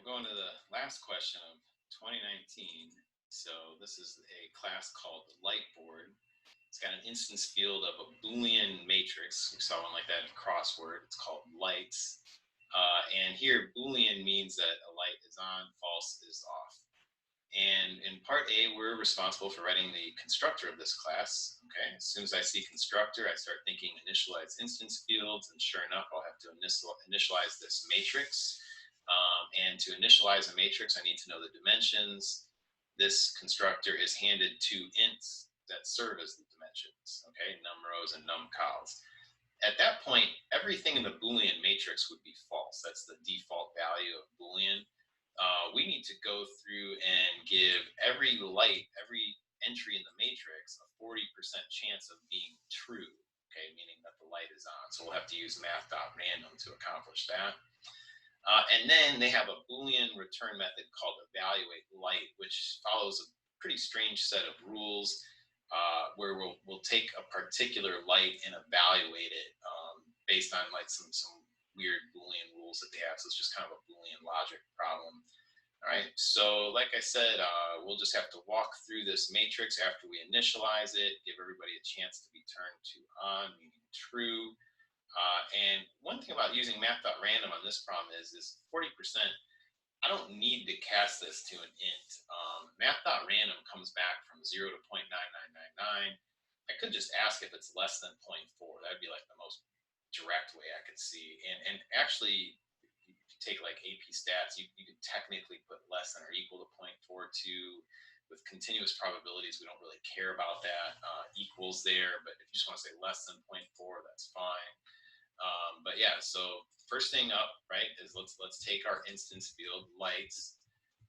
we're going to the last question of 2019. So this is a class called LightBoard. It's got an instance field of a Boolean matrix. We saw one like that in crossword. It's called lights. And here, Boolean means that a light is on, false is off. And in part A, we're responsible for writing the constructor of this class. Okay, as soon as I see constructor, I start thinking initialize instance fields, and sure enough, I'll have to initialize this matrix. And to initialize a matrix, I need to know the dimensions. This constructor is handed two ints that serve as the dimensions, okay, num rows and num cols. At that point, everything in the Boolean matrix would be false. That's the default value of Boolean. We need to go through and give every light, every entry in the matrix, a 40% chance of being true, okay, meaning that the light is on. So we'll have to use math.random to accomplish that. And then they have a Boolean return method called evaluateLight, which follows a pretty strange set of rules where we'll take a particular light and evaluate it based on like some weird Boolean rules that they have. So it's just kind of a Boolean logic problem. All right, so like I said, we'll just have to walk through this matrix after we initialize it, give everybody a chance to be turned to on, meaning true. And one thing about using math.random on this problem is 40%, I don't need to cast this to an int. Math.random comes back from 0 to 0.9999. I could just ask if it's less than 0.4. That'd be like the most direct way I could see. And actually, if you take like AP stats, you could technically put less than or equal to 0.42. With continuous probabilities, we don't really care about that. Equals there, but if you just want to say less than 0.4, that's fine. But yeah, so first thing up, right, is let's take our instance field lights,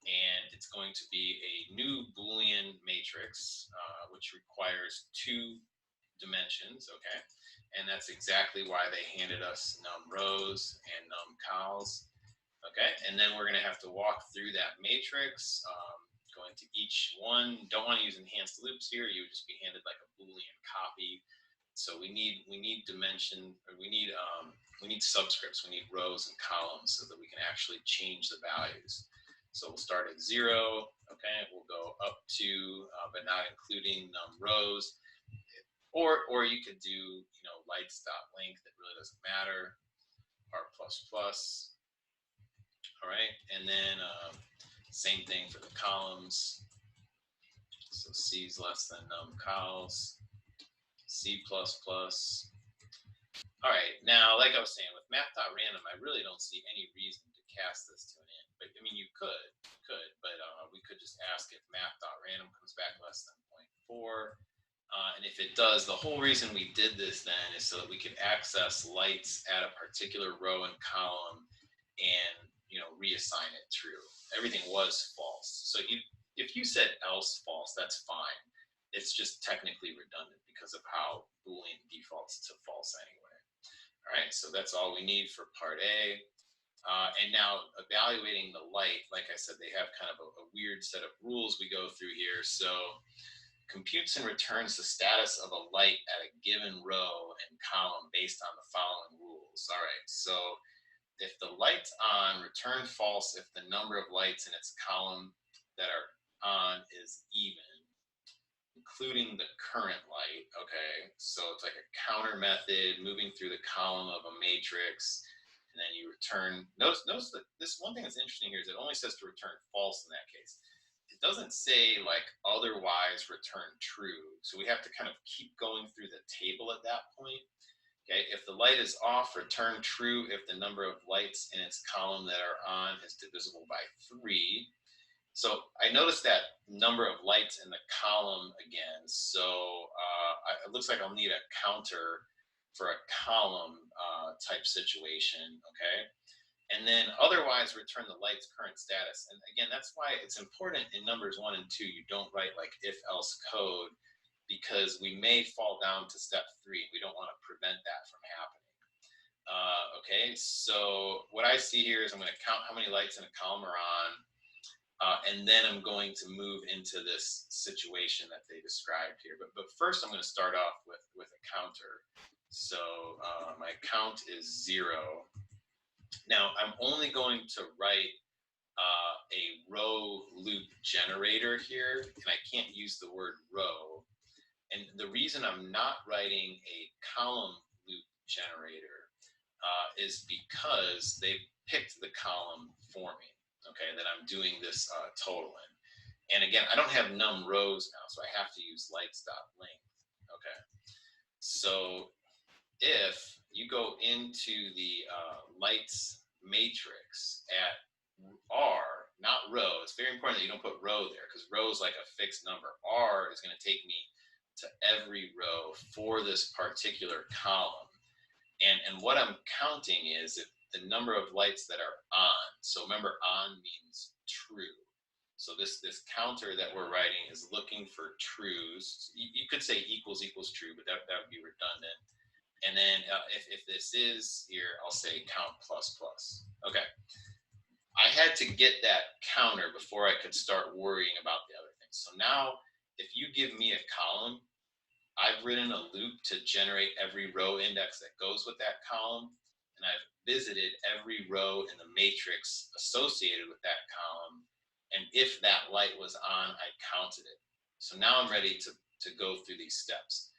and it's going to be a new Boolean matrix, which requires two dimensions, okay, and that's exactly why they handed us num rows and num cols, okay, and then we're going to have to walk through that matrix, going to each one. Don't want to use enhanced loops here. You would just be handed like a Boolean copy. So we need dimension, or we need subscripts. We need rows and columns so that we can actually change the values. So we'll start at 0, okay, we'll go up to, but not including num rows, or you could do, lights.length, it really doesn't matter, r++, all right, and then same thing for the columns, so c is less than num cols, C++. All right, now, like I was saying, with math.random, I really don't see any reason to cast this to an int. But, I mean, you could, but we could just ask if math.random comes back less than 0.4. And if it does, the whole reason we did this then is so that we could access lights at a particular row and column and, reassign it true. Everything was false. So if you said else false, that's fine. It's just technically redundant because of how Boolean defaults to false anyway. All right, so that's all we need for part A. And now evaluating the light, like I said, they have kind of a weird set of rules we go through here. So computes and returns the status of a light at a given row and column based on the following rules. All right, so if the light's on, return false if the number of lights in its column that are on is even, including the current light, okay? So it's like a counter method, moving through the column of a matrix, and then you return. Notice that this one thing that's interesting here is it only says to return false in that case. It doesn't say like otherwise return true. So we have to kind of keep going through the table at that point. Okay, if the light is off, return true if the number of lights in its column that are on is divisible by 3. So I noticed that number of lights in the column again. So it looks like I'll need a counter for a column type situation, okay? And then otherwise return the light's current status. And again, that's why it's important in numbers 1 and 2, you don't write like if else code, because we may fall down to step 3. We don't want to prevent that from happening. Okay, so what I see here is I'm going to count how many lights in a column are on. And then I'm going to move into this situation that they described here. But first, I'm going to start off with a counter. So my count is 0. Now, I'm only going to write a row loop generator here, and I can't use the word row. And the reason I'm not writing a column loop generator is because they picked the column for me, okay, that I'm doing this total in. And again, I don't have num rows now, so I have to use lights.length, okay? So if you go into the lights matrix at R, not row, it's very important that you don't put row there because row is like a fixed number. R is going to take me to every row for this particular column. And what I'm counting is if the number of lights that are on. So remember, on means true. So this counter that we're writing is looking for trues. You could say equals true, but that would be redundant. And then if this is here, I'll say count plus plus. Okay. I had to get that counter before I could start worrying about the other things. So now if you give me a column, I've written a loop to generate every row index that goes with that column, and I've visited every row in the matrix associated with that column, and if that light was on, I counted it. So now I'm ready to go through these steps.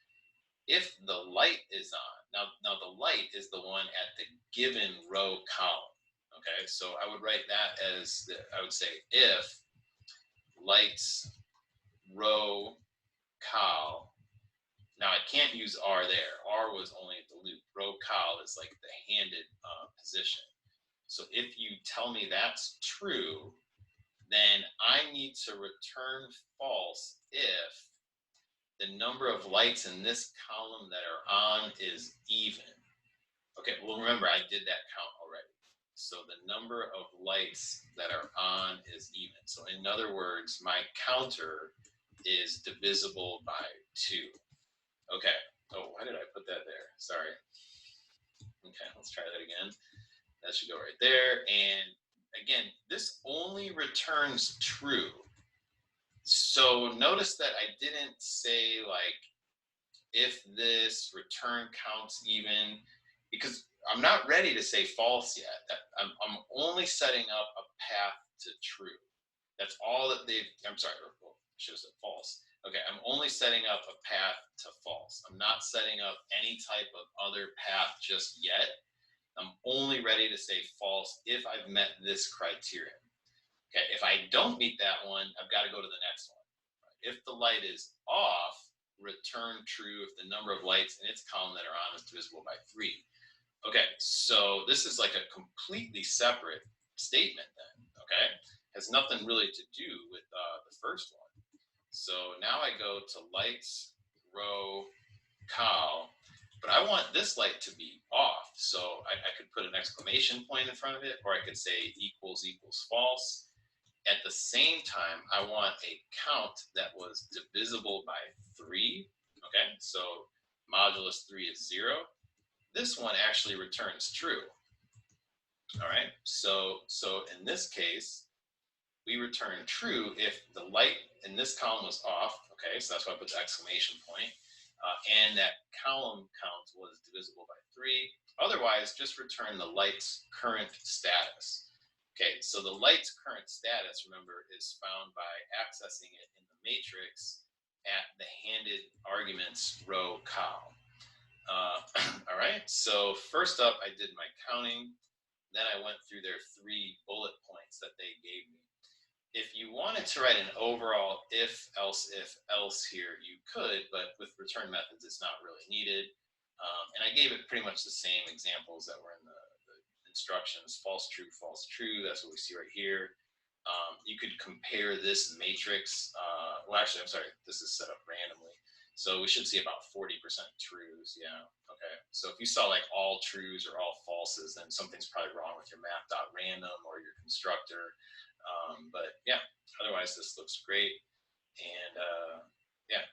If the light is on, now the light is the one at the given row column, okay? So I would write that as, I would say if lights row col. Now I can't use R there. R was only at the loop. Row col is like the handed position. So if you tell me that's true, then I need to return false if the number of lights in this column that are on is even. Okay, well remember I did that count already. So the number of lights that are on is even. So in other words, my counter is divisible by 2. Okay. Oh, why did I put that there? Sorry. Okay, let's try that again. That should go right there. And again, this only returns true. So notice that I didn't say like if this return counts even, because I'm not ready to say false yet. I'm only setting up a path to true. That's all that I'm sorry, well, I should have said false. Okay, I'm only setting up a path to false. I'm not setting up any type of other path just yet. I'm only ready to say false if I've met this criterion. Okay, if I don't meet that one, I've got to go to the next one. If the light is off, return true if the number of lights in its column that are on is divisible by 3. Okay, so this is like a completely separate statement then, okay? Has nothing really to do with the first one. So now I go to lights, row, col, but I want this light to be off. So I could put an exclamation point in front of it, or I could say equals false. At the same time, I want a count that was divisible by 3. Okay, so modulus 3 is 0. This one actually returns true. All right, so in this case, we return true if the light in this column was off. Okay, so that's why I put the exclamation point. And that column count was divisible by 3. Otherwise, just return the light's current status. Okay, so the light's current status, remember, is found by accessing it in the matrix at the handed arguments row col. All right, so first up, I did my counting. Then I went through their 3 bullet points that they gave me. If you wanted to write an overall if, else here, you could, but with return methods, it's not really needed. And I gave it pretty much the same examples that were in the instructions, false, true, that's what we see right here. You could compare this matrix, well actually, I'm sorry, this is set up randomly. So we should see about 40% trues, yeah, okay. So if you saw like all trues or all falses, then something's probably wrong with your map.random or your constructor. But yeah, otherwise this looks great. And yeah,